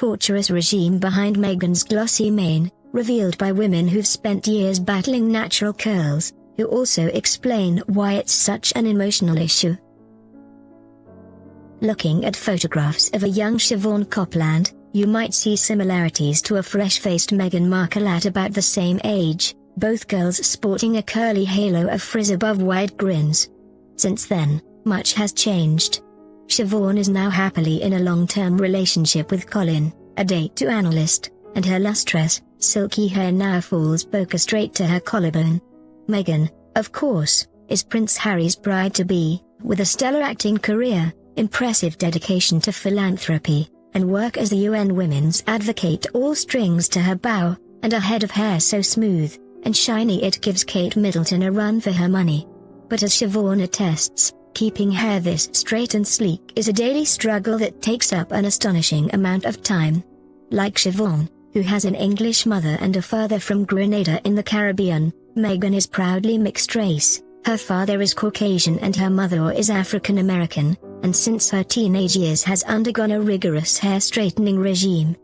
torturous regime behind Meghan's glossy mane, revealed by women who've spent years battling natural curls, who also explain why it's such an emotional issue. Looking at photographs of a young Siobhan Copland, you might see similarities to a fresh-faced Meghan Markle at about the same age, both girls sporting a curly halo of frizz above wide grins. Since then, much has changed. Siobhan is now happily in a long-term relationship with Colin, a date-to analyst, and her lustrous, silky hair now falls bokeh straight to her collarbone. Meghan, of course, is Prince Harry's bride-to-be, with a stellar acting career, impressive dedication to philanthropy, and work as the UN Women's Advocate. All strings to her bow, and a head of hair so smooth and shiny it gives Kate Middleton a run for her money. But as Siobhan attests, keeping hair this straight and sleek is a daily struggle that takes up an astonishing amount of time. Like Siobhan, who has an English mother and a father from Grenada in the Caribbean, Meghan is proudly mixed race. Her father is Caucasian and her mother is African American, and since her teenage years has undergone a rigorous hair straightening regime.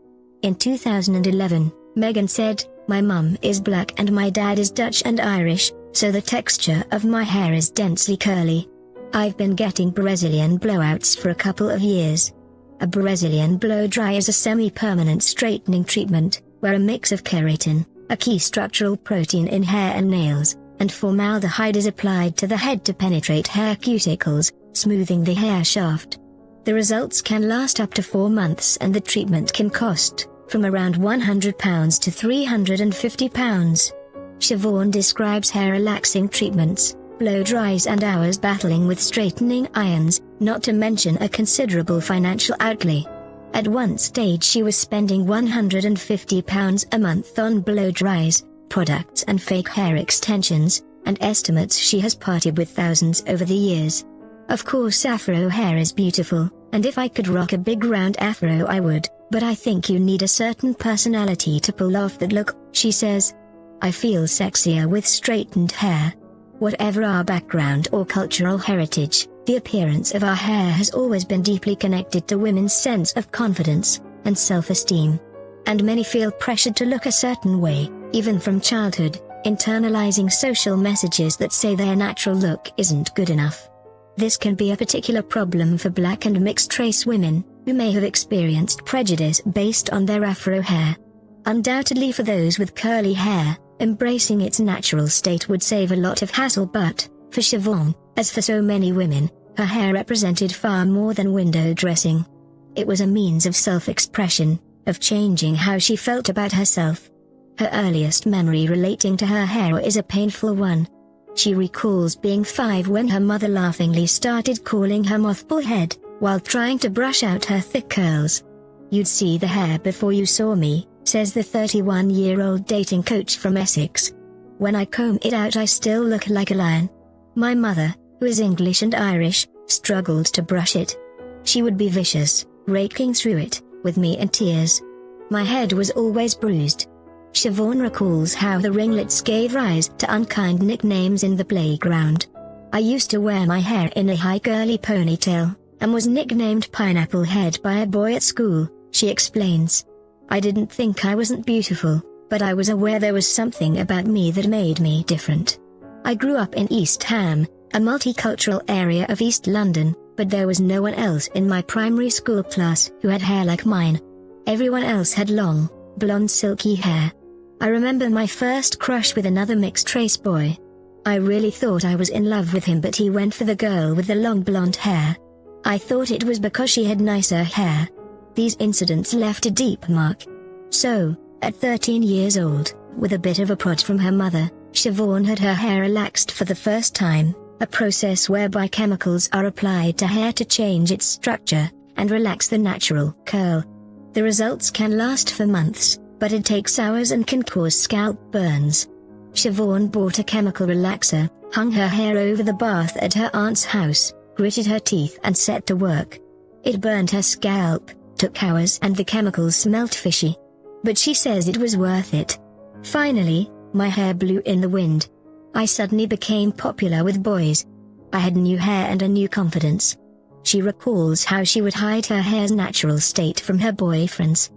In 2011, Meghan said, "My mum is black and my dad is Dutch and Irish, so the texture of my hair is densely curly. I've been getting Brazilian blowouts for a couple of years." A Brazilian blow-dry is a semi-permanent straightening treatment, where a mix of keratin, a key structural protein in hair and nails, and formaldehyde is applied to the head to penetrate hair cuticles, smoothing the hair shaft. The results can last up to 4 months and the treatment can cost from around £100 to £350. Siobhan describes hair relaxing treatments, blow-dries and hours battling with straightening irons, not to mention a considerable financial outlay. At one stage she was spending £150 a month on blow-dries, products and fake hair extensions, and estimates she has parted with thousands over the years. Of course afro hair is beautiful, and if I could rock a big round afro I would, but I think you need a certain personality to pull off that look, she says. "I feel sexier with straightened hair. Whatever our background or cultural heritage, the appearance of our hair has always been deeply connected to women's sense of confidence and self-esteem. And many feel pressured to look a certain way, even from childhood, internalizing social messages that say their natural look isn't good enough. This can be a particular problem for black and mixed-race women, who may have experienced prejudice based on their afro hair. Undoubtedly for those with curly hair, embracing its natural state would save a lot of hassle, but, for Siobhan, as for so many women, her hair represented far more than window dressing. It was a means of self-expression, of changing how she felt about herself. Her earliest memory relating to her hair is a painful one. She recalls being 5 when her mother laughingly started calling her mothball head, while trying to brush out her thick curls. "You'd see the hair before you saw me," says the 31-year-old dating coach from Essex. "When I comb it out I still look like a lion." My mother, who is English and Irish, struggled to brush it. She would be vicious, raking through it, with me in tears. My head was always bruised. Siobhan recalls how the ringlets gave rise to unkind nicknames in the playground. "I used to wear my hair in a high curly ponytail, and was nicknamed Pineapple Head by a boy at school," she explains. "I didn't think I wasn't beautiful, but I was aware there was something about me that made me different. I grew up in East Ham, a multicultural area of East London, but there was no one else in my primary school class who had hair like mine. Everyone else had long, blonde silky hair. I remember my first crush with another mixed-race boy. I really thought I was in love with him, but he went for the girl with the long blonde hair. I thought it was because she had nicer hair." These incidents left a deep mark. So, at 13 years old, with a bit of a prod from her mother, Siobhan had her hair relaxed for the first time, a process whereby chemicals are applied to hair to change its structure and relax the natural curl. The results can last for months, but it takes hours and can cause scalp burns. Siobhan bought a chemical relaxer, hung her hair over the bath at her aunt's house, gritted her teeth and set to work. It burned her scalp, took hours and the chemicals smelt fishy. But she says it was worth it. "Finally, my hair blew in the wind. I suddenly became popular with boys. I had new hair and a new confidence." She recalls how she would hide her hair's natural state from her boyfriends.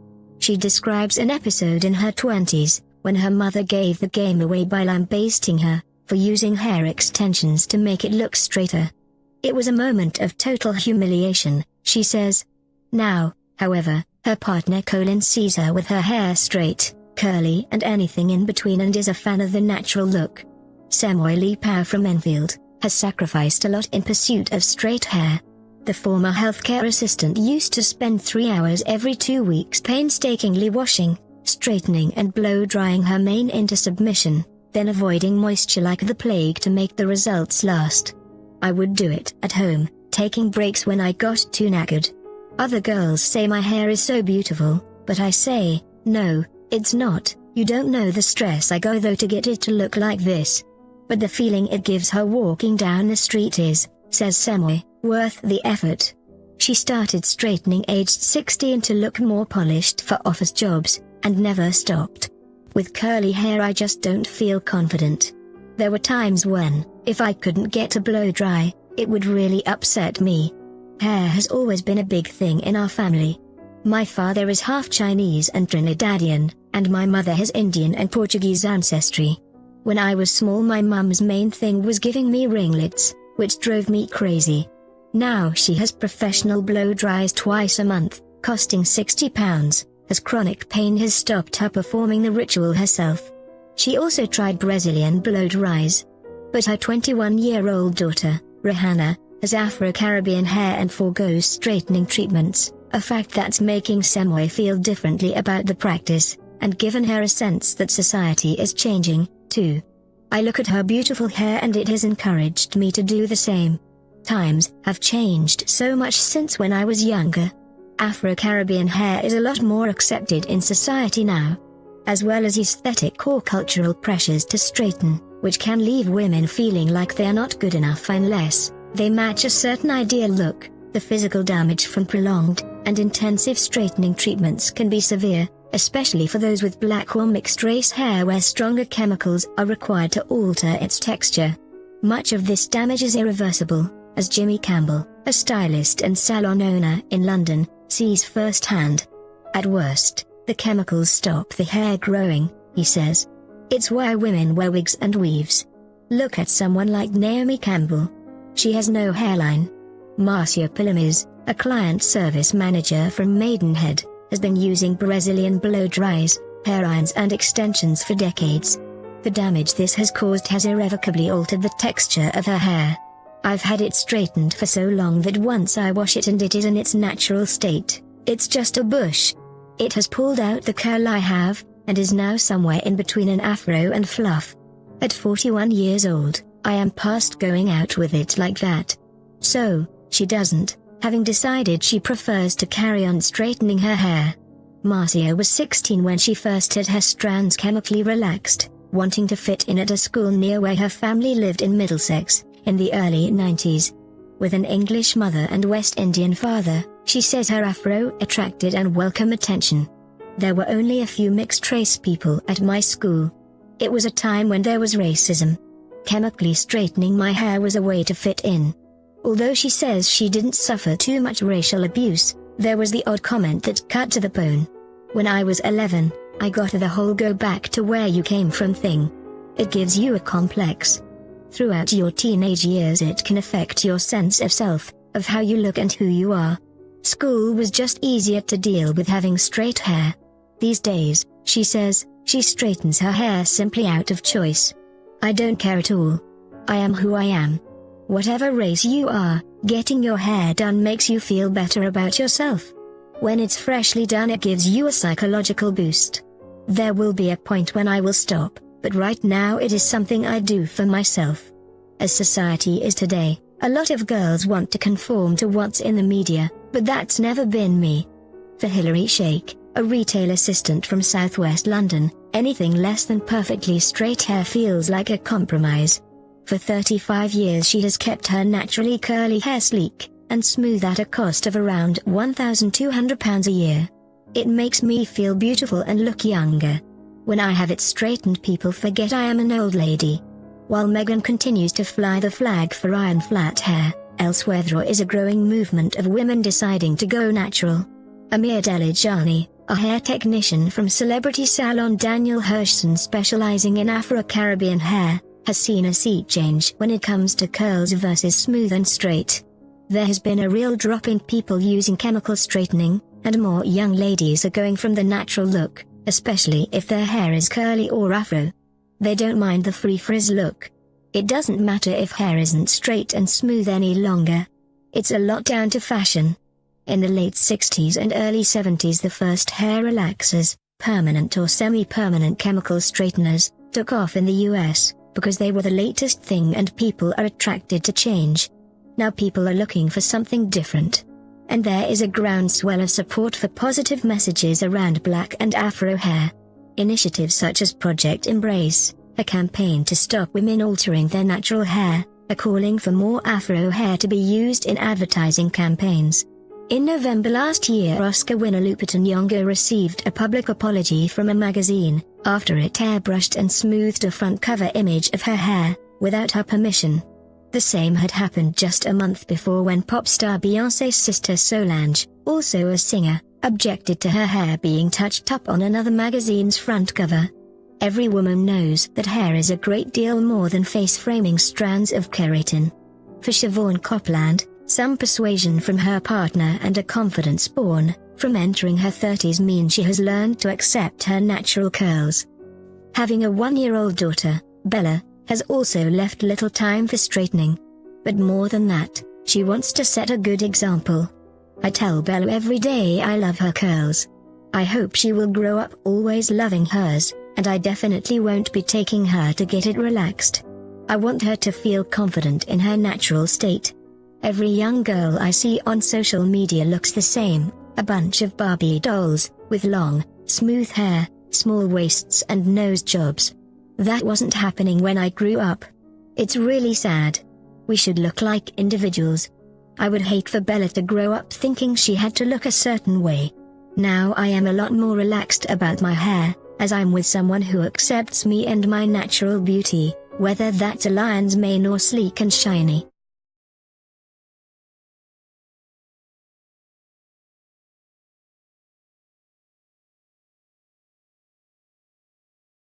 She describes an episode in her 20s, when her mother gave the game away by lambasting her for using hair extensions to make it look straighter. It was a moment of total humiliation, she says. Now, however, her partner Colin sees her with her hair straight, curly and anything in between and is a fan of the natural look. Semoy Lee Pow from Enfield has sacrificed a lot in pursuit of straight hair. The former healthcare assistant used to spend 3 hours every 2 weeks painstakingly washing, straightening and blow-drying her mane into submission, then avoiding moisture like the plague to make the results last. I would do it at home, taking breaks when I got too knackered. Other girls say my hair is so beautiful, but I say, no, it's not. You don't know the stress I go through to get it to look like this. But the feeling it gives her walking down the street is, says Semoy, worth the effort. She started straightening aged 16 to look more polished for office jobs, and never stopped. With curly hair I just don't feel confident. There were times when, if I couldn't get to blow dry, it would really upset me. Hair has always been a big thing in our family. My father is half Chinese and Trinidadian, and my mother has Indian and Portuguese ancestry. When I was small my mum's main thing was giving me ringlets, which drove me crazy. Now she has professional blow dries twice a month, costing £60, as chronic pain has stopped her performing the ritual herself. She also tried Brazilian blow dries. But her 21-year-old daughter, Rihanna, has Afro-Caribbean hair and forgoes straightening treatments, a fact that's making Semoy feel differently about the practice, and given her a sense that society is changing, too. I look at her beautiful hair and it has encouraged me to do the same. Times have changed so much since when I was younger. Afro-Caribbean hair is a lot more accepted in society now. As well as aesthetic or cultural pressures to straighten, which can leave women feeling like they are not good enough unless they match a certain ideal look, the physical damage from prolonged and intensive straightening treatments can be severe, especially for those with black or mixed race hair where stronger chemicals are required to alter its texture. Much of this damage is irreversible, as Jimmy Campbell, a stylist and salon owner in London, sees firsthand. At worst, the chemicals stop the hair growing, he says. It's why women wear wigs and weaves. Look at someone like Naomi Campbell. She has no hairline. Marcia Palomas, a client service manager from Maidenhead, has been using Brazilian blow dries, hair irons and extensions for decades. The damage this has caused has irrevocably altered the texture of her hair. I've had it straightened for so long that once I wash it and it is in its natural state, it's just a bush. It has pulled out the curl I have, and is now somewhere in between an afro and fluff. At 41 years old, I am past going out with it like that. So, she doesn't, having decided she prefers to carry on straightening her hair. Marcia was 16 when she first had her strands chemically relaxed, wanting to fit in at a school near where her family lived in Middlesex, in the early 90s. With an English mother and West Indian father, she says her afro attracted and welcome attention. There were only a few mixed-race people at my school. It was a time when there was racism. Chemically straightening my hair was a way to fit in. Although she says she didn't suffer too much racial abuse, there was the odd comment that cut to the bone. When I was 11, I got the whole go back to where you came from thing. It gives you a complex. Throughout your teenage years it can affect your sense of self, of how you look and who you are. School was just easier to deal with having straight hair. These days, she says, she straightens her hair simply out of choice. I don't care at all. I am who I am. Whatever race you are, getting your hair done makes you feel better about yourself. When it's freshly done it gives you a psychological boost. There will be a point when I will stop, but right now it is something I do for myself. As society is today, a lot of girls want to conform to what's in the media, but that's never been me. For Hilary Shake, a retail assistant from southwest London, anything less than perfectly straight hair feels like a compromise. For 35 years she has kept her naturally curly hair sleek and smooth at a cost of around £1,200 a year. It makes me feel beautiful and look younger. When I have it straightened people forget I am an old lady. While Meghan continues to fly the flag for iron flat hair, elsewhere there is a growing movement of women deciding to go natural. Amir Delijani, A hair technician from celebrity salon Daniel Hirschson, specializing in Afro-Caribbean hair, has seen a sea change when it comes to curls versus smooth and straight. There has been a real drop in people using chemical straightening, and more young ladies are going from the natural look, especially if their hair is curly or afro. They don't mind the free frizz look. It doesn't matter if hair isn't straight and smooth any longer. It's a lot down to fashion. In the late 60s and early 70s, the first hair relaxers, permanent or semi-permanent chemical straighteners, took off in the US, because they were the latest thing and people are attracted to change. Now people are looking for something different. And there is a groundswell of support for positive messages around black and afro hair. Initiatives such as Project Embrace, a campaign to stop women altering their natural hair, are calling for more afro hair to be used in advertising campaigns. In November last year, Oscar winner Lupita Nyong'o received a public apology from a magazine, after it airbrushed and smoothed a front cover image of her hair, without her permission. The same had happened just a month before when pop star Beyoncé's sister Solange, also a singer, objected to her hair being touched up on another magazine's front cover. Every woman knows that hair is a great deal more than face-framing strands of keratin. For Siobhan Copland, some persuasion from her partner and a confidence born from entering her 30s mean she has learned to accept her natural curls. Having a 1-year-old daughter, Bella, has also left little time for straightening. But more than that, she wants to set a good example. I tell Bella every day I love her curls. I hope she will grow up always loving hers, and I definitely won't be taking her to get it relaxed. I want her to feel confident in her natural state. Every young girl I see on social media looks the same, a bunch of Barbie dolls, with long, smooth hair, small waists and nose jobs. That wasn't happening when I grew up. It's really sad. We should look like individuals. I would hate for Bella to grow up thinking she had to look a certain way. Now I am a lot more relaxed about my hair, as I'm with someone who accepts me and my natural beauty, whether that's a lion's mane or sleek and shiny.